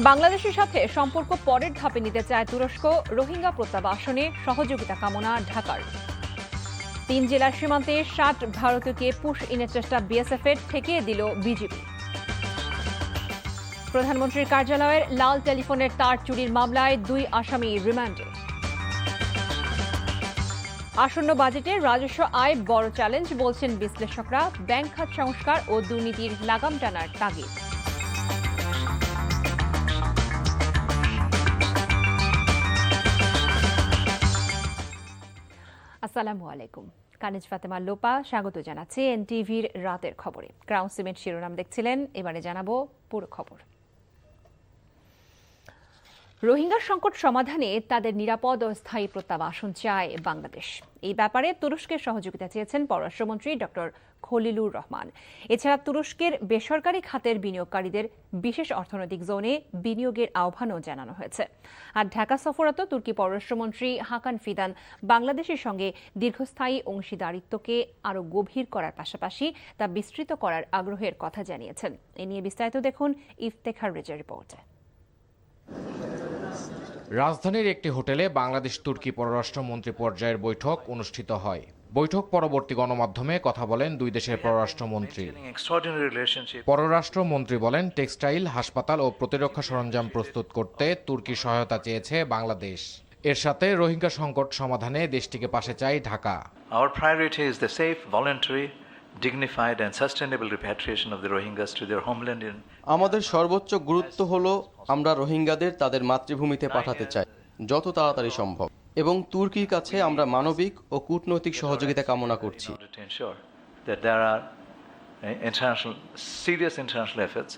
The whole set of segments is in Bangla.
বাংলাদেশের সাথে সম্পর্ক পরের ধাপে নিতে চায় তুরস্ক। রোহিঙ্গা প্রত্যাবাসনে সহযোগিতা কামনা ঢাকার। 3 জেলার সীমান্তে 60 ভারতীয়কে পুশ ইনের চেষ্টা বিএসএফের ঠেকিয়ে দিল বিজিবি। প্রধানমন্ত্রীর কার্যালয়ের লাল টেলিফোনের তার চুরির মামলায় 2 আসামি রিমান্ডে। আসন্ন বাজেটে রাজস্ব আয় বড় চ্যালেঞ্জ বলছেন বিশ্লেষকরা। ব্যাংক খাত সংস্কার ও দুর্নীতির লাগাম টানার তাগিদ। আসসালামু আলাইকুম। কানিজ ফাতেমা লোপা স্বাগত জানাচ্ছি এনটিভির রাতের খবরে। ক্রাউন সিমেন্ট শিরোনাম দেখছিলেন, এবারে জানাবো পুরো খবর। রোহিঙ্গা সংকট সমাধানে তাদের নিরাপদ ও স্থায়ী প্রত্যাবাসন চায় বাংলাদেশ। এই ব্যাপারে তুরস্কের সহযোগিতা চেয়েছেন পররাষ্ট্রমন্ত্রী ডক্টর খলিলুর রহমান। এছাড়া তুরস্কের বেসরকারি খাতের বিনিয়োগকারীদের বিশেষ অর্থনৈতিক জোনে বিনিয়োগের আহ্বানও জানানো হয়েছে। আর ঢাকা সফররত তুর্কি পররাষ্ট্রমন্ত্রী হাকান ফিদান বাংলাদেশের সঙ্গে দীর্ঘস্থায়ী অংশীদারিত্বকে আরও গভীর করার পাশাপাশি তা বিস্তৃত করার আগ্রহের কথা জানিয়েছেন। এ নিয়ে বিস্তারিত দেখুন ইফতেখার রেজার রিপোর্টে। রাজধানীর একটি হোটেলে বাংলাদেশ তুর্কি পররাষ্ট্রমন্ত্রী পর্যায়ের বৈঠক অনুষ্ঠিত হয়। বৈঠক পরবর্তী গণমাধ্যমে কথা বলেন দুই দেশের পররাষ্ট্রমন্ত্রী। পররাষ্ট্রমন্ত্রী বলেন, টেক্সটাইল, হাসপাতাল ও প্রতিরক্ষা সরঞ্জাম প্রস্তুত করতে তুর্কি সহায়তা চেয়েছে বাংলাদেশ। এর সাথে রোহিঙ্গা সংকট সমাধানে দেশটিকে পাশে চায় Dhaka. Our priority is the safe, voluntary, dignified and sustainable repatriation of the Rohingyas to their homeland in আমাদের সর্বোচ্চ গুরুত্ব হলো আমরা রোহিঙ্গাদের তাদের মাতৃভূমিতে পাঠাতে চাই যত তাড়াতাড়ি সম্ভব, এবং তুর্কির কাছে আমরা মানবিক ও কূটনৈতিক সহযোগিতা কামনা করছি। to ensure that there are serious international efforts.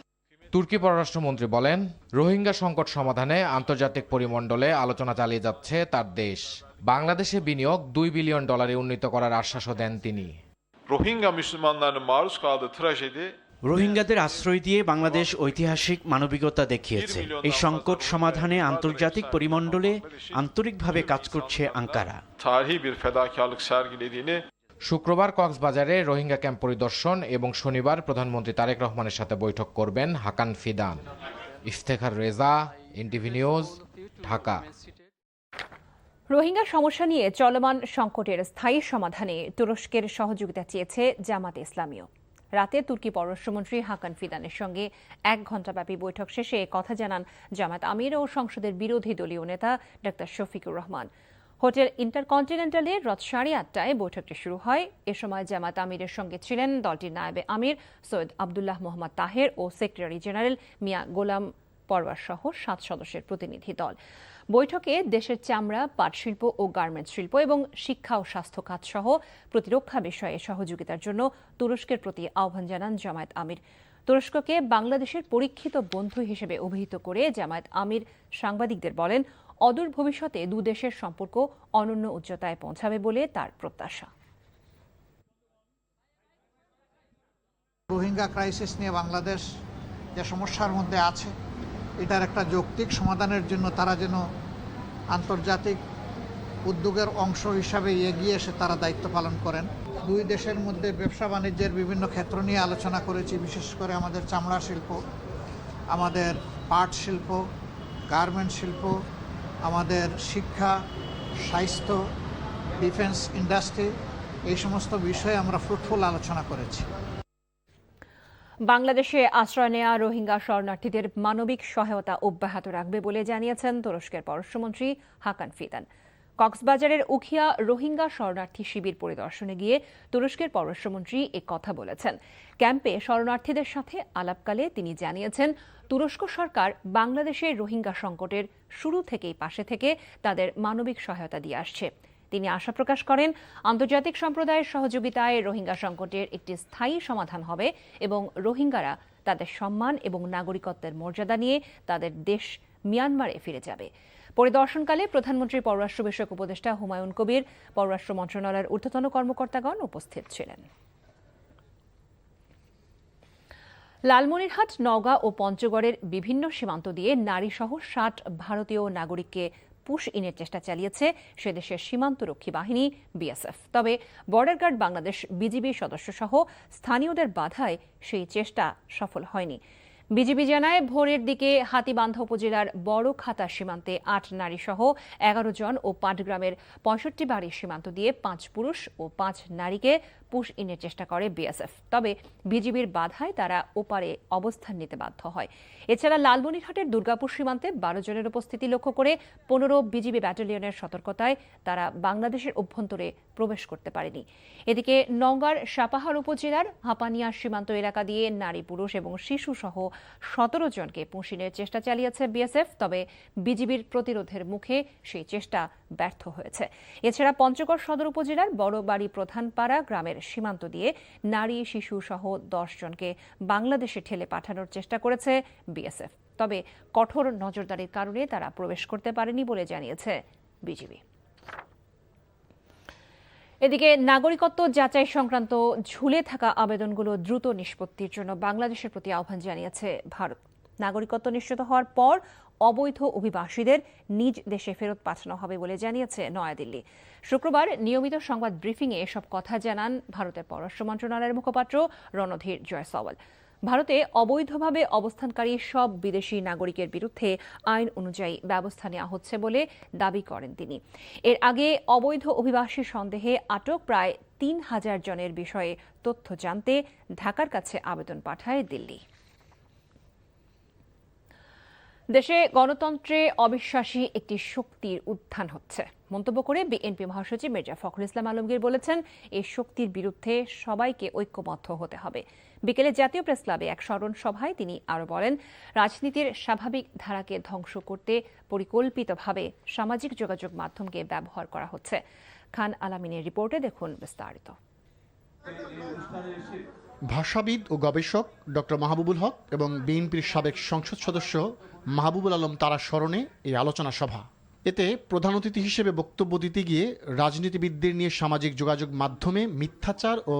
তুর্কি পররাষ্ট্রমন্ত্রী বলেন, রোহিঙ্গা সংকট সমাধানে আন্তর্জাতিক পরিমণ্ডলে আলোচনা চালিয়ে যাচ্ছে তার দেশ। বাংলাদেশে বিনিয়োগ $2 বিলিয়ন উন্নীত করার আশ্বাসও দেন তিনি। Rohingya Müslümanlarının maruz kaldığı trajedi রোহিঙ্গাদের আশ্রয় দিয়ে বাংলাদেশ ঐতিহাসিক মানবিকতা দেখিয়েছে। এই সংকট সমাধানে আন্তর্জাতিক পরিমণ্ডলে আন্তরিকভাবে কাজ করছে Ankara. tarihi bir fedakarlık sergilediğini শুক্রবার কক্সবাজারে রোহিঙ্গা ক্যাম্প পরিদর্শন এবং শনিবার প্রধানমন্ত্রী তারেক রহমানের সাথে বৈঠক করবেন Hakan Fidan. Iftekhar Reza, NTV news, Dhaka. Rohingya সমস্যা নিয়ে চলমান সংকটের স্থায়ী সমাধানে তুরস্কের সহযোগিতা চেয়েছে জামাতে ইসলামীও। রাতে তুর্কি পররাষ্ট্রমন্ত্রী হাকান ফিদানের সঙ্গে 1 ঘণ্টাব্যাপী বৈঠক শেষে কথা জানান জামাত আমির ও সংসদের বিরোধী দলীয় নেতা ডক্টর শফিকুর রহমান। হোটেল ইন্টারকন্টিনেন্টালে রাত 8:30টায় বৈঠকটি শুরু হয়। এ সময় জামাত আমিরের সঙ্গে ছিলেন দলটির নায়েবে আমির সৈয়দ আবদুল্লাহ মোহাম্মদ তাহের ও সেক্রেটারি জেনারেল মিয়া গোলাম পরওয়ার সহ 7 সদস্যের প্রতিনিধি দল। বৈঠকে দেশের চামড়া, পাট শিল্প ও গার্মেন্টস শিল্প এবং শিক্ষা ও স্বাস্থ্য খাত সহ প্রতিরক্ষা বিষয়ে সহযোগিতার জন্য তুরস্কের প্রতি আহ্বান জানান জামায়াত আমির। তুরস্ককে বাংলাদেশের পরীক্ষিত বন্ধু হিসেবে অভিহিত করে জামায়াত আমির সাংবাদিকদের বলেন, অদূর ভবিষ্যতে দুদেশের সম্পর্ক অনন্য উচ্চতায় পৌঁছাবে বলে তার প্রত্যাশা। রোহিঙ্গা ক্রাইসিস নিয়ে বাংলাদেশ যে সমস্যার মধ্যে আছে, এটার একটা যৌক্তিক সমাধানের জন্য তারা যেন আন্তর্জাতিক উদ্যোগের অংশ হিসাবে এগিয়ে এসে তারা দায়িত্ব পালন করেন। দুই দেশের মধ্যে ব্যবসা বাণিজ্যের বিভিন্ন ক্ষেত্র নিয়ে আলোচনা করেছি, বিশেষ করে আমাদের চামড়া শিল্প, আমাদের পাট শিল্প, গার্মেন্ট শিল্প, আমাদের শিক্ষা, স্বাস্থ্য, ডিফেন্স ইন্ডাস্ট্রি, এই সমস্ত বিষয়ে আমরা ফ্রুটফুল আলোচনা করেছি। বাংলাদেশে আশ্রয় নেওয়া রোহিঙ্গা শরণার্থীদের মানবিক সহায়তা অব্যাহত রাখবে বলে জানিয়েছেন তুরস্কের পররাষ্ট্রমন্ত্রী হাকান ফিদান। কক্সবাজারের উখিয়া রোহিঙ্গা শরণার্থী শিবির পরিদর্শনে গিয়ে তুরস্কের পররাষ্ট্রমন্ত্রী এ কথা বলেছেন। ক্যাম্পে শরণার্থীদের সাথে আলাপকালে তিনি জানিয়েছেন, তুরস্ক সরকার বাংলাদেশের রোহিঙ্গা সংকটের শুরু থেকেই পাশে থেকে তাদের মানবিক সহায়তা দিয়ে আসছে। তিনি আশা প্রকাশ করেন, আন্তর্জাতিক সম্প্রদায়ের সহযোগিতায় রোহিঙ্গা সংকটের একটি স্থায়ী সমাধান হবে এবং রোহিঙ্গারা তাদের সম্মান এবং নাগরিকত্বের মর্যাদা নিয়ে তাদের দেশ মিয়ানমারে ফিরে যাবে। পরিদর্শনকালে প্রধানমন্ত্রীর পররাষ্ট্র বিষয়ক উপদেষ্টা হুমায়ুন কবির, পররাষ্ট্র মন্ত্রণালয়ের ঊর্ধ্বতন কর্মকর্তাগণ উপস্থিত ছিলেন। লালমনিরহাট, নওগাঁ ও পঞ্চগড়ের বিভিন্ন সীমান্ত দিয়ে নারীসহ 60 ভারতীয় নাগরিককে পুশ ইনের চেষ্টা চালিয়েছে সেদেশের সীমান্তরক্ষী বাহিনী বিএসএফ। তবে বর্ডার গার্ড বাংলাদেশ বিজিবি সদস্যসহ স্থানীয়দের বাধায় সেই চেষ্টা সফল হয়নি। বিজিবি জানায় ভোরের দিকে হাতীবান্ধা উপজেলার বড় খাতা সীমান্তে ৮ নারী সহ ১১ জন ও পাটগ্রামের ৬৫ বাড়ির সীমান্ত দিয়ে ৫ পুরুষ ও ৫ নারীকে পুশ ইনের চেষ্টা করে বিএসএফ। তবে বিজিবির বাধায় তারা ওপারে অবস্থান নিতে বাধ্য হয়। এছাড়া লালমনিরহাটের দুর্গাপুর সীমান্তে ১২ জনের উপস্থিতি লক্ষ্য করে ১৫ বিজিবি ব্যাটালিয়নের সতর্কতায় তারা বাংলাদেশের অভ্যন্তরে প্রবেশ করতে পারেনি। এদিকে নওগাঁর সাপাহার উপজেলার হাপানিয়া সীমান্ত এলাকা দিয়ে নারী, পুরুষ এবং শিশু সহ ১৭ জনকে পুঁশিনের চেষ্টা চালিয়েছে বিএসএফ। তবে বিজিবির প্রতিরোধের মুখে সেই চেষ্টা ব্যর্থ হয়েছে। এছাড়া পঞ্চগড় সদর উপজেলার বড়বাড়ি প্রধানপাড়া গ্রামের সীমান্ত দিয়ে নারী, শিশু সহ ১০ জনকে বাংলাদেশে ঠেলে পাঠানোর চেষ্টা করেছে বিএসএফ। তবে কঠোর নজরদারির কারণে তারা প্রবেশ করতে পারেনি বলে জানিয়েছে বিজিবি। এদিকে নাগরিকত্ব যাচাই সংক্রান্ত ঝুলে থাকা আবেদনগুলো দ্রুত নিষ্পত্তির জন্য বাংলাদেশের প্রতি আহ্বান জানিয়েছে ভারত। নাগরিকত্ব নিশ্চিত হওয়ার পর অবৈধ অভিবাসীদের নিজ দেশে ফেরত পাঠানো হবে বলে জানিয়েছে নয়াদিল্লি। শুক্রবার নিয়মিত সংবাদ ব্রিফিংয়ে এসব কথা জানান ভারতের পররাষ্ট্র মন্ত্রণালয়ের মুখপাত্র রণধীর জয়সওয়াল। ভারতে অবৈধভাবে অবস্থানকারী সব বিদেশি নাগরিকের বিরুদ্ধে আইন অনুযায়ী ব্যবস্থা নেওয়া হচ্ছে বলে দাবি করেন তিনি। এর আগে অবৈধ অভিবাসী সন্দেহে আটক প্রায় ৩,০০০ জনের বিষয়ে তথ্য জানতে ঢাকার কাছে আবেদন পাঠায় দিল্লি। দেশে গণতন্ত্রে অবিশ্বাসী একটি শক্তির উত্থান হচ্ছে মন্তব্য করে বিএনপি মহাসচিব মির্জা ফখরুল ইসলাম আলমগীর বলেছেন, এই শক্তির বিরুদ্ধে সবাইকে ঐক্যবদ্ধ হতে হবে। বিকেলে জাতীয় প্রেস ক্লাবে এক স্মরণ সভায় তিনি আরও বলেন, রাজনীতির স্বাভাবিক ধারাকে ধ্বংস করতে পরিকল্পিতভাবে সামাজিক যোগাযোগ মাধ্যমকে ব্যবহার করা হচ্ছে। খান আলামিনের রিপোর্টে দেখুন বিস্তারিত। ভাষাবিদ ও গবেষক ডক্টর মাহবুবুল হক এবং বিএনপির সাবেক সংসদ সদস্য মাহবুবুল আলম তারা স্মরণে এই আলোচনা সভা। এতে প্রধান অতিথি হিসেবে বক্তব্য দিতে গিয়ে রাজনীতিবিদদের নিয়ে সামাজিক যোগাযোগ মাধ্যমে মিথ্যাচার ও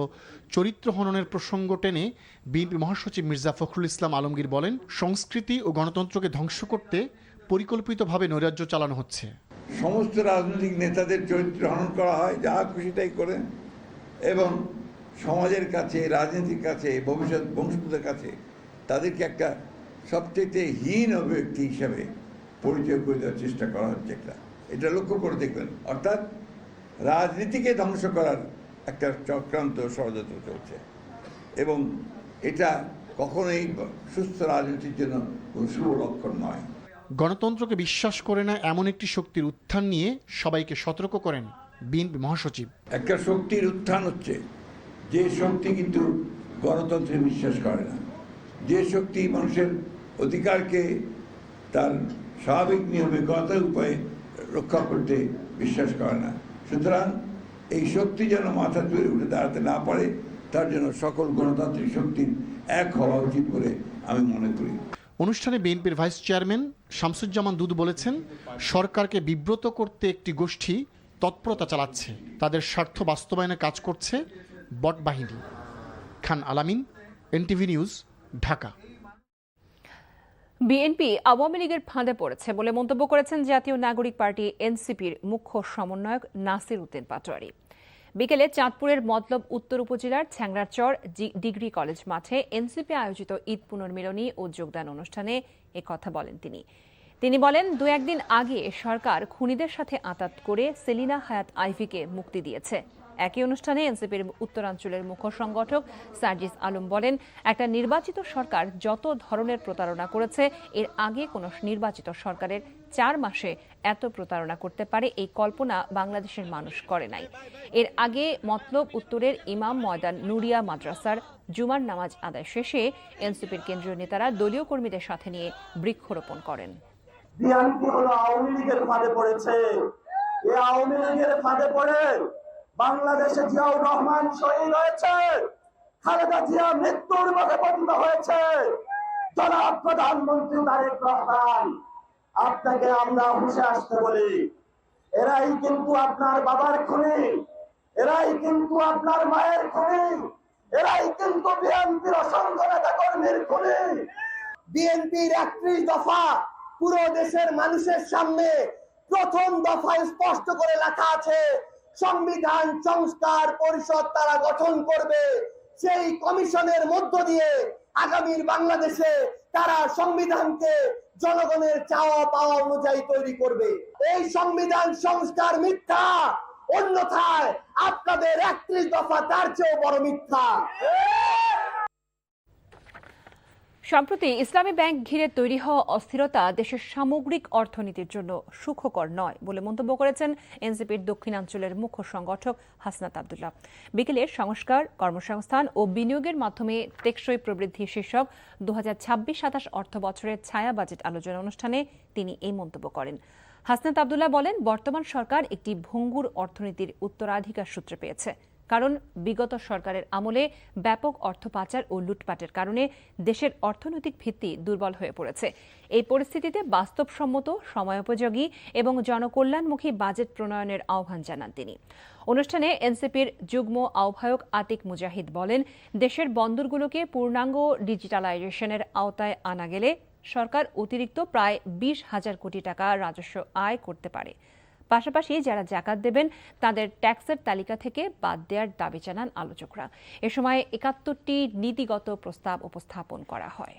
চরিত্র হননের প্রসঙ্গ টেনে বিএনপি মহাসচিব মির্জা ফখরুল ইসলাম আলমগীর বলেন, সংস্কৃতি ও গণতন্ত্রকে ধ্বংস করতে পরিকল্পিতভাবে নৈরাজ্য চালানো হচ্ছে। সমস্ত রাজনৈতিক নেতাদের চরিত্র হনন করা হয়, যা খুশিটাই করেন, এবং সমাজের কাছে, রাজনীতির কাছে, ভবিষ্যৎ বংশধরদের কাছে তাদেরকে একটা সবচেয়ে হীন অভিব্যক্তি হিসাবে পরিচয় করে দেওয়ার চেষ্টা করা হচ্ছে। এটা লক্ষ্য করে দেখবেন, অর্থাৎ রাজনীতিকে ধ্বংস করার একটা চক্রান্ত ষড়যন্ত্র চলছে, এবং এটা কখনোই সুস্থ রাজনীতির জন্য কোনো শুভ লক্ষণ নয়। গণতন্ত্রকে বিশ্বাস করে না এমন একটি শক্তির উত্থান নিয়ে সবাইকে সতর্ক করেন বিএনপি মহাসচিব। একটা শক্তির উত্থান হচ্ছে, যে শক্তি কিন্তু গণতন্ত্রে বিশ্বাস করে না, যে শক্তি মানুষের অধিকারকে তার স্বাভাবিক নিয়মে গণতান্ত্রিক উপায়ে রক্ষা করতে বিশ্বাস করে না। সুতরাং এই শক্তি যেন মাথা তুলে উঠে দাঁড়াতে না পারে, তার জন্য সকল গণতান্ত্রিক শক্তির এক হওয়া উচিত বলে আমি মনে করি। অনুষ্ঠানে বিএনপির ভাইস চেয়ারম্যান শামসুজ্জামান দুদু বলেছেন, সরকারকে বিব্রত করতে একটি গোষ্ঠী তৎপরতা চালাচ্ছে, তাদের স্বার্থ বাস্তবায়নে কাজ করছে বট বাহিনী। খান আলামিন, NTV news, Dhaka. BNP Awami লীগের ফাঁদে পড়েছে বলে মন্তব্য করেছেন জাতীয় নাগরিক পার্টি এনসিপির মুখ্য সমন্বয়ক নাসির উদ্দিন পাটোয়ারি। বিকেলে চাঁদপুরের মতলব উত্তর উপজেলার ছ্যাংরাচর ডিগ্রি কলেজ মাঠে এনসিপি আয়োজিত ঈদ পুনর্মিলনী ও যোগদান অনুষ্ঠানে একথা বলেন তিনি বলেন, ২-১ দিন আগে সরকার খুনিদের সাথে আঁতাত করে সেলিনা হায়াত আইভিকে মুক্তি দিয়েছে। একই অনুষ্ঠানে এনসিপির উত্তরাঞ্চলের মুখ্য সংগঠক সার্জিস আলম বলেন, একটা নির্বাচিত সরকার যত ধরনের প্রতারণা করেছে, এর আগে কোনো নির্বাচিত সরকারের 4 মাসে এত প্রতারণা করতে পারে এই কল্পনা বাংলাদেশের মানুষ করে নাই। এর আগে মতলব উত্তরের ইমাম ময়দান নুরিয়া মাদ্রাসার জুমার নামাজ আদায় শেষে এনসিপির কেন্দ্রীয় নেতারা দলীয় কর্মীদের সাথে নিয়ে বৃক্ষরোপণ করেন। বিএনপি হলো আওয়ামী লীগের ফাঁদে পড়েছে। এই আওয়ামী লীগের ফাঁদে পড়ে বাংলাদেশে জিয়াউর রহমান শহীদ হয়েছে, খালেদা জিয়া মৃত্যুর মুখে পতিত হয়েছে, জনাব প্রধানমন্ত্রী তারেক রহমান, আপনাকে আমরা হুঁশে আসতে বলি, এরাই কিন্তু আপনার বাবার খুনি, এরাই কিন্তু আপনার মায়ের খুনি, এরাই কিন্তু বিএনপির অসংখ্য নেতা কর্মীর খুনি। বিএনপির 31 দফা পুরো দেশের মানুষের সামনে প্রথম দফায় স্পষ্ট করে লেখা আছে, সংবিধান সংস্কার পরিষদ তারা গঠন করবে, সেই কমিশনের মধ্য দিয়ে আগামীর বাংলাদেশে তারা সংবিধানকে জনগণের চাওয়া পাওয়া অনুযায়ী তৈরি করবে। এই সংবিধান সংস্কার মিথ্যা, অন্যথায় আপনাদের 31 দফা তার চেয়েও বড় মিথ্যা। সম্প্রতি ইসলামী ব্যাংক ঘিরে তৈরি হওয়া অস্থিরতা দেশের সামগ্রিক অর্থনীতির জন্য সুখকর নয় বলে মন্তব্য করেছেন এনসিপির দক্ষিণাঞ্চলের মুখ্য সংগঠক হাসনাত আব্দুল্লাহ। বিকেলে সংস্কার, কর্মসংস্থান ও বিনিয়োগের মাধ্যমে টেকসই প্রবৃদ্ধি শীর্ষক 2026-27 অর্থ বছরের ছায়া বাজেট আলোচনা অনুষ্ঠানে তিনি এই মন্তব্য করেন। হাসনাত আব্দুল্লাহ বলেন, বর্তমান সরকার একটি ভঙ্গুর অর্থনীতির উত্তরাধিকার সূত্রে পেয়েছে। কারণ বিগত সরকারের আমলে ব্যাপক অর্থ পাচার ও লুটপাটের কারণে দেশের অর্থনৈতিক ভিত্তি দুর্বল হয়ে পড়েছে। এই পরিস্থিতিতে বাস্তবসম্মত, সময়োপযোগী এবং জনকল্যাণমুখী বাজেট প্রণয়নের আহ্বান জানান তিনি। অনুষ্ঠানে এনসিপির যুগ্ম আহ্বায়ক আতিক মুজাহিদ বলেন, দেশের বন্দরগুলোকে পূর্ণাঙ্গ ডিজিটালাইজেশনের আওতায় আনা গেলে সরকার অতিরিক্ত প্রায় 20,000 কোটি টাকা রাজস্ব আয় করতে পারে। পাশাপাশি যারা জাকাত দেবেন তাদের ট্যাক্সের তালিকা থেকে বাদ দেওয়ার দাবি জানান আলোচকরা। এ সময় 71টি নীতিগত প্রস্তাব উপস্থাপন করা হয়।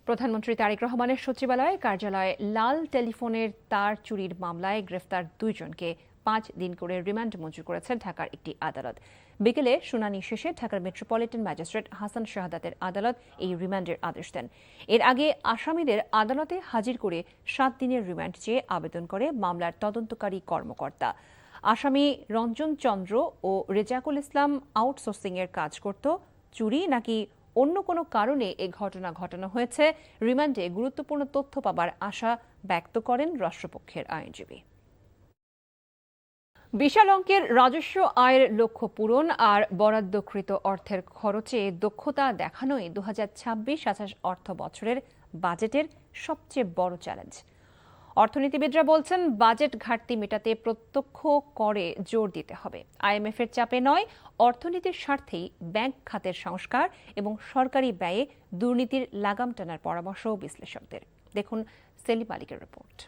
প্রধানমন্ত্রী তারেক রহমানের সচিবালয় কার্যালয়ে লাল টেলিফোনের তার চুরির মামলায় গ্রেফতার 2 জনকে 5 দিন করে রিমান্ড মঞ্জুর করেছেন ঢাকার একটি আদালত। বিকেলে শুনানি শেষে ঢাকার মেট্রোপলিটন ম্যাজিস্ট্রেট হাসান শাহাদাতের আদালত এই রিমান্ডের আদেশ দেন। এর আগে আসামিদের আদালতে হাজির করে 7 দিনের রিমান্ড চেয়ে আবেদন করে মামলার তদন্তকারী কর্মকর্তা। আসামি রঞ্জন চন্দ্র ও রেজাকুল ইসলাম আউটসোর্সিংয়ের কাজ করত। চুরি নাকি অন্য কোনো কারণে এ ঘটনা ঘটানো হয়েছে, রিমান্ডে গুরুত্বপূর্ণ তথ্য পাবার আশা ব্যক্ত করেন রাষ্ট্রপক্ষের আইনজীবী। বিশাল অঙ্কের রাজস্ব আয়ের লক্ষ্য পূরণ আর বরাদ্দকৃত অর্থের খরচে দক্ষতা দেখানোই 2026-27 অর্থ বছরের বাজেটের সবচেয়ে বড় চ্যালেঞ্জ। অর্থনীতিবিদরা বলছেন, বাজেট ঘাটতি মেটাতে প্রত্যক্ষ করে জোর দিতে হবে। আইএমএফের চাপে নয়, অর্থনীতির স্বার্থেই ব্যাংক খাতের সংস্কার এবং সরকারি ব্যয়ে দুর্নীতির লাগাম টানার পরামর্শ বিশ্লেষকদের। দেখুন সেলিম মালিকের রিপোর্ট।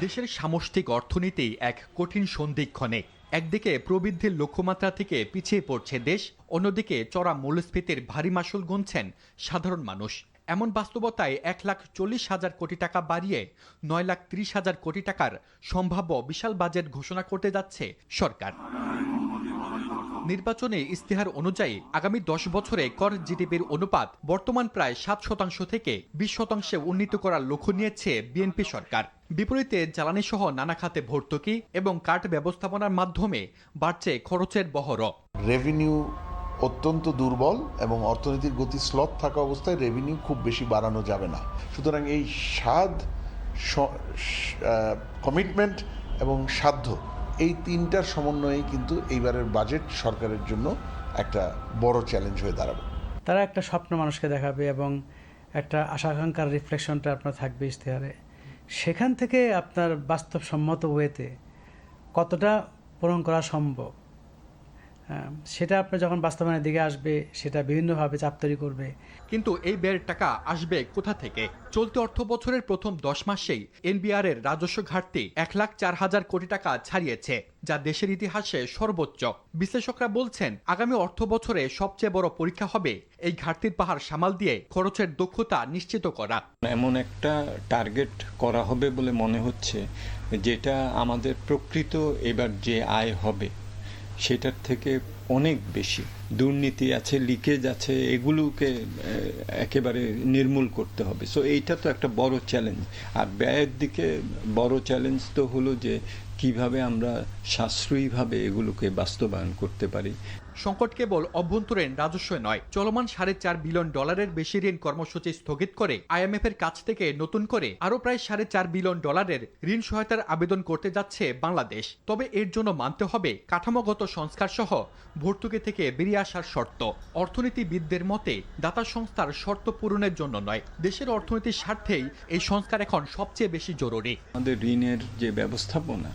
দেশের সামষ্টিক অর্থনীতি এক কঠিন সন্ধিক্ষণে। একদিকে প্রবৃদ্ধির লক্ষ্যমাত্রা থেকে পিছিয়ে পড়ছে দেশ, অন্যদিকে চড়া মূল্যস্ফীতির ভারী মাসুল গুনছেন সাধারণ মানুষ। এমন বাস্তবতায় 1,40,000 কোটি টাকা বাড়িয়ে 9,30,000 কোটি টাকার সম্ভাব্য বিশাল বাজেট ঘোষণা করতে যাচ্ছে সরকার। নির্বাচনে ইস্তেহার অনুযায়ী আগামী 10 বছরে কর জিডিপির অনুপাত বর্তমান প্রায় 7% থেকে 20% উন্নীত করার লক্ষ্য নিয়েছে বিএনপি সরকার। বিপরীতে জ্বালানি সহ নানা খাতে ভর্তুকি এবং কাট ব্যবস্থাপনার মাধ্যমে বাড়ছে খরচের বহর। রেভিনিউ অত্যন্ত দুর্বল এবং অর্থনীতির গতি স্লথ থাকা অবস্থায় রেভিনিউ খুব বেশি বাড়ানো যাবে না। সুতরাং এই কমিটমেন্ট এবং সাধ্য, এই তিনটার সমন্বয়ে কিন্তু এইবারের বাজেট সরকারের জন্য একটা বড় চ্যালেঞ্জ হয়ে দাঁড়াবে। তারা একটা স্বপ্ন মানুষকে দেখাবে এবং একটা আশা আকাঙ্ক্ষার রিফ্লেকশনটা আপনার থাকবে ইশতেহারে। সেখান থেকে আপনার বাস্তবসম্মত ওয়েতে কতটা পূরণ করা সম্ভব, সেটা আপনি যখন বাস্তবায়নের দিকে আসবে সেটা বিভিন্নভাবে চাপ তৈরি করবে। কিন্তু এই ব্যয়ের টাকা আসবে কোথা থেকে? চলতি অর্থ বছরের প্রথম 10 মাসেই এনবিআর এর রাজস্ব ঘাটতি 1,04,000 কোটি টাকা ছাড়িয়েছে, যা দেশের ইতিহাসে সর্বোচ্চ। বিশ্লেষকরা বলছেন, আগামী অর্থ বছরে সবচেয়ে বড় পরীক্ষা হবে এই ঘাটতির পাহাড় সামাল দিয়ে খরচের দক্ষতা নিশ্চিত করা। এমন একটা টার্গেট করা হবে বলে মনে হচ্ছে যেটা আমাদের প্রকৃত এবার যে আয় হবে সেটার থেকে অনেক বেশি। দুর্নীতি আছে, লিকেজ আছে, এগুলোকে একেবারে নির্মূল করতে হবে। সো এইটা তো একটা বড় চ্যালেঞ্জ। আর ব্যয়ের দিকে বড় চ্যালেঞ্জ তো হলো যে কিভাবে আমরা সাশ্রয়ীভাবে এগুলোকে বাস্তবায়ন করতে পারি। সংকট কেবল অভ্যন্তরীণ রাজস্ব নয়, চলমান $4.5 বিলিয়ন বেশি ঋণ কর্মসূচি স্থগিত করে আইএমএফ এর কাছ থেকে নতুন করে আরো প্রায় $4.5 বিলিয়ন ঋণ সহায়তার আবেদন করতে যাচ্ছে বাংলাদেশ। তবে এর জন্য মানতে হবে কাঠামোগত সংস্কার সহ ভর্তুকি থেকে বেরিয়ে আসার শর্ত। অর্থনীতিবিদদের মতে দাতা সংস্থার শর্ত পূরণের জন্য নয়, দেশের অর্থনীতির স্বার্থেই এই সংস্কার এখন সবচেয়ে বেশি জরুরি। আমাদের ঋণের যে ব্যবস্থাপনা,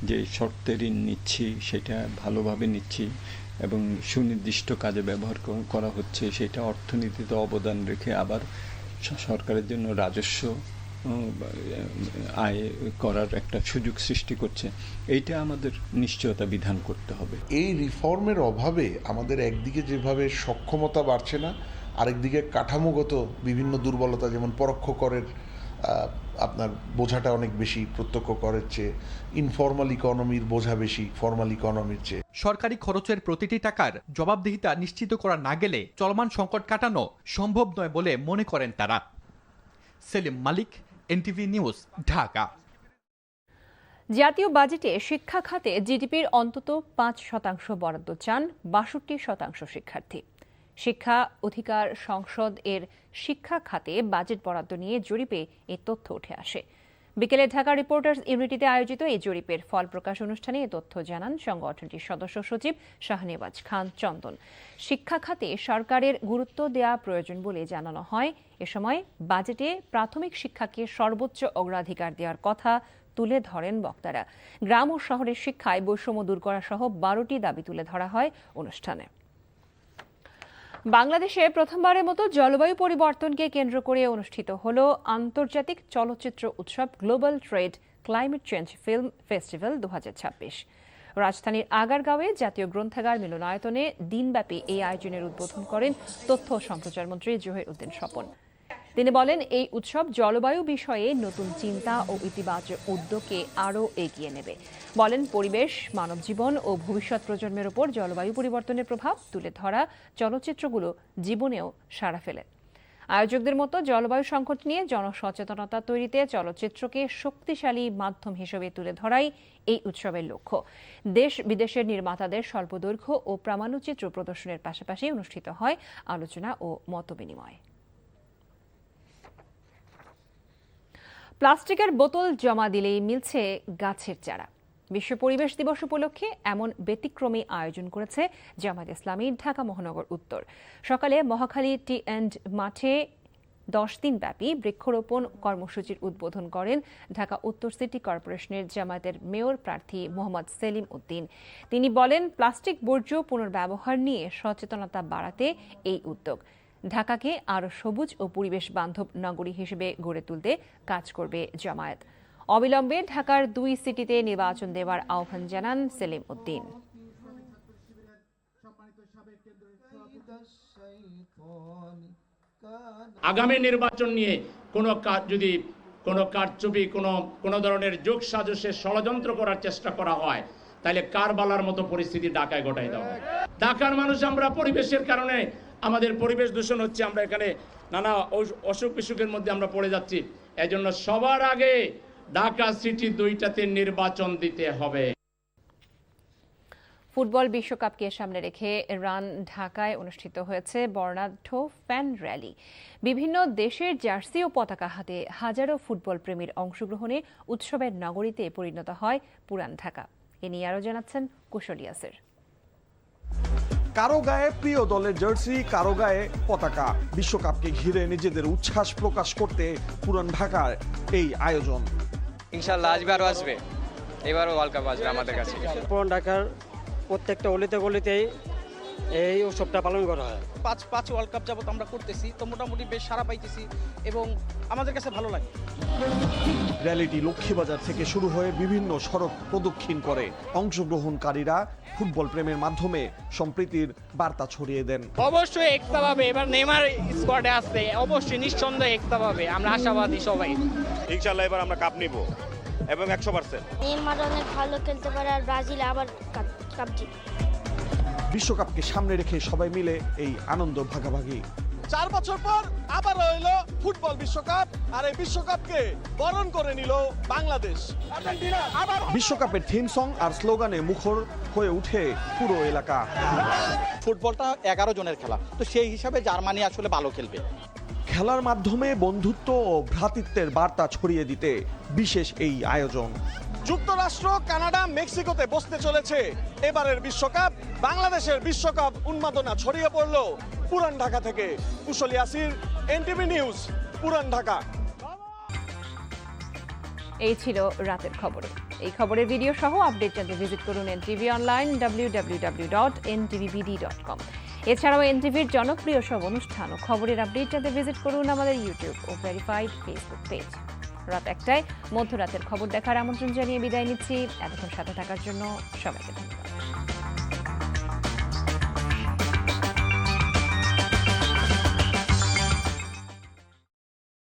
যে শর্তে ঋণ নিচ্ছি সেটা ভালোভাবে নিচ্ছি এবং সুনির্দিষ্ট কাজে ব্যবহার করা হচ্ছে, সেটা অর্থনীতিতে অবদান রেখে আবার সরকারের জন্য রাজস্ব আয় করার একটা সুযোগ সৃষ্টি করছে। এইটা আমাদের নিশ্চয়তা বিধান করতে হবে। এই রিফর্মের অভাবে আমাদের একদিকে যেভাবে সক্ষমতা বাড়ছে না, আরেকদিকে কাঠামোগত বিভিন্ন দুর্বলতা, যেমন পরোক্ষ করের আপনার বোঝাটা অনেক বেশি প্রত্যক্ষ করের চেয়ে, ইনফর্মাল ইকোনমির বোঝা বেশি ফর্মাল ইকোনমির চেয়ে। সরকারি খরচের প্রতিটি টাকার জবাবদিহিতা নিশ্চিত করা না গেলে চলমান সংকট কাটানো সম্ভব নয় বলে মনে করেন তারা। সেলিম মালিক, এনটিভি নিউজ, ঢাকা। জাতীয় বাজেটে শিক্ষা খাতে জিডিপির অন্তত ৫% বরাদ্দ চান ৬২% শিক্ষার্থী। শিক্ষা অধিকার সংসদ এর শিক্ষা খাতে বাজেট বরাদ্দ নিয়ে জরিপে এই তথ্য উঠে আসে। বিকেলে ঢাকা রিপোর্টার্স ইউনিটিতে আয়োজিত এই জরিপের ফল প্রকাশ অনুষ্ঠানে এ তথ্য জানান সংগঠনটির সদস্য সচিব শাহনেওয়াজ খান চন্দন। শিক্ষা খাতে সরকারের গুরুত্ব দেওয়া প্রয়োজন বলে জানানো হয়। এ সময় বাজেটে প্রাথমিক শিক্ষাকে সর্বোচ্চ অগ্রাধিকার দেওয়ার কথা তুলে ধরেন বক্তারা। গ্রাম ও শহরের শিক্ষায় বৈষম্য দূর করা সহ 12টি দাবি তুলে ধরা হয় অনুষ্ঠানে। বাংলাদেশে প্রথমবারের মতো জলবায়ু পরিবর্তনকে কেন্দ্র করে অনুষ্ঠিত হল আন্তর্জাতিক চলচ্চিত্র উৎসব global trade climate change film festival 2026। রাজধানীর আগারগাঁওয়ে জাতীয় গ্রন্থাগার মিলনায়তনে দিনব্যাপী এই আয়োজনের উদ্বোধন করেন তথ্য ও সম্প্রচার মন্ত্রী জহির উদ্দিন স্বপন। তিনি বলেন, এই উৎসব জলবায়ু বিষয়ে নতুন চিন্তা ও ইতিবাচক উদ্যোগকে আরও এগিয়ে নেবে। বলেন, পরিবেশ, মানবজীবন ও ভবিষ্যৎ প্রজন্মের উপর জলবায়ু পরিবর্তনের প্রভাব তুলে ধরা চলচ্চিত্রগুলো জীবনেও সাড়া ফেলে। আয়োজকদের মতো জলবায়ু সংকট নিয়ে জনসচেতনতা তৈরিতে চলচ্চিত্রকে শক্তিশালী মাধ্যম হিসেবে তুলে ধরাই এই উৎসবের লক্ষ্য। দেশ বিদেশের নির্মাতাদের স্বল্পদৈর্ঘ্য ও প্রামাণ্যচিত্র প্রদর্শনের পাশাপাশি অনুষ্ঠিত হয় আলোচনা ও মতবিনিময়। প্লাস্টিকের বোতল জমা দিলেই মিলছে গাছের চারা। বিশ্ব পরিবেশ দিবস উপলক্ষে এমন ব্যতিক্রমী আয়োজন করেছে জামায়াত ইসলামী ঢাকা মহানগর উত্তর। সকালে মহাখালী টি অ্যান্ড মাঠে 10 দিনব্যাপী বৃক্ষরোপণ কর্মসূচির উদ্বোধন করেন ঢাকা উত্তর সিটি কর্পোরেশনের জামায়াতের মেয়র প্রার্থী মোহাম্মদ সেলিম উদ্দিন। তিনি বলেন, প্লাস্টিক বর্জ্য পুনর্ব্যবহার নিয়ে সচেতনতা বাড়াতে এই উদ্যোগ। ঢাকাকে আরও সবুজ ও পরিবেশ বান্ধব নগরী হিসেবে গড়ে তুলতে কাজ করবে জামায়াত। অবিলম্বে ঢাকার 2 সিটিতে নির্বাচন দেওয়ার আহ্বান জানান সেলিম উদ্দিন। আগামী নির্বাচন নিয়ে যদি কোনো কারচুপি, কোনো ধরনের যোগ সাজসের ষড়যন্ত্র করার চেষ্টা করা হয়, তাহলে কারবালার মতো পরিস্থিতি ঢাকায় ঘটাই দেওয়া হয়। ঢাকার মানুষ আমরা পরিবেশের কারণে আমাদের পরিবেশ দূষণ হচ্ছে, আমরা এখানে নানা অসুখ বিসুখের মধ্যে আমরা পড়ে যাচ্ছি। এজন্য সবার আগে ঢাকা সিটি 2টাতে নির্বাচন দিতে হবে। ফুটবল বিশ্বকাপকে সামনে রেখে রান ঢাকায় অনুষ্ঠিত হয়েছে বর্ণাঢ্য ফ্যান র্যালি। বিভিন্ন দেশের জার্সি ও পতাকা হাতে হাজারো ফুটবল প্রেমীর অংশগ্রহণে উৎসবের নগরীতে পরিণত হয় পুরান ঢাকা। এ নিয়ে আরও জানাচ্ছেন কুশল ইয়াসির। কারো গায়ে প্রিয় দলের জার্সি, কারো গায়ে পতাকা। বিশ্বকাপকে ঘিরে নিজেদের উচ্ছ্বাস প্রকাশ করতে পুরান ঢাকার এই আয়োজন। ইনশাআল্লাহ আসবে, আসবে, এবারও ওয়ার্ল্ড কাপ আসবে আমাদের কাছে। পুরান ঢাকার প্রত্যেকটা অলিতে গলিতেই এই উৎসবটা পালন করা হয়। 5 ওয়ার্ল্ড কাপ যাবত আমরা করতেছি, তো মোটামুটি বেশ সাড়া পাইতেছি এবং আমাদের কাছে ভালো লাগে। র্যালিটি লক্ষ্মীবাজার থেকে শুরু হয়ে বিভিন্ন সড়ক প্রদক্ষিণ করে। অংশগ্রহণকারীরা ফুটবল প্রেমের মাধ্যমে সম্প্রীতির বার্তা ছড়িয়ে দেন। অবশ্যই একতা পাবে, এবার নেইমার স্কোয়াডে আসছে, অবশ্যই নিঃসন্দেহে একতা পাবে, আমরা আশাবাদী সবাই। ইনশাআল্লাহ এবার আমরা কাপ নিব এবং 100%। নেইমার অনেক ভালো খেলতে পারে আর ব্রাজিল আবার কাপ জিতবে। বিশ্বকাপকে সামনে রেখে সবাই মিলে এই আনন্দ ভাগাভাগি। 4 বছর পর আবার হইলো ফুটবল বিশ্বকাপ, আর এই বিশ্বকাপকে বরণ করে নিল বাংলাদেশ। বিশ্বকাপের থিম সং আর স্লোগানে মুখর হয়ে উঠে পুরো এলাকা। ফুটবলটা 11 জনের খেলা, তো সেই হিসাবে জার্মানি আসলে ভালো খেলবে। খেলার মাধ্যমে বন্ধুত্ব ও ভ্রাতৃত্বের বার্তা ছড়িয়ে দিতে বিশেষ এই আয়োজন। যুক্তরাষ্ট্র, কানাডা, মেক্সিকোতে বসতে চলেছে এবারের বিশ্বকাপ। বাংলাদেশের বিশ্বকাপ উন্মাদনা ছড়িয়ে পড়ল পুরান ঢাকা থেকে। কুশল ইয়াসির, এনটিভি নিউজ, পুরান ঢাকা। এই ছিল রাতের খবর। এই খবরের ভিডিও সহ আপডেট জানতে ভিজিট করুন এনটিভি অনলাইন www.ntvbd.com। এছাড়াও এনটিভির জনপ্রিয় সব অনুষ্ঠান ও খবরের আপডেট জানতে ভিজিট করুন আমাদের ইউটিউব ও ভেরিফাইড ফেসবুক পেজ। রাত 1টায় মধ্যরাতের খবর দেখার আমন্ত্রণ জানিয়ে বিদায় নিচ্ছি। এতক্ষণ সাথে থাকার জন্য সবাইকে ধন্যবাদ।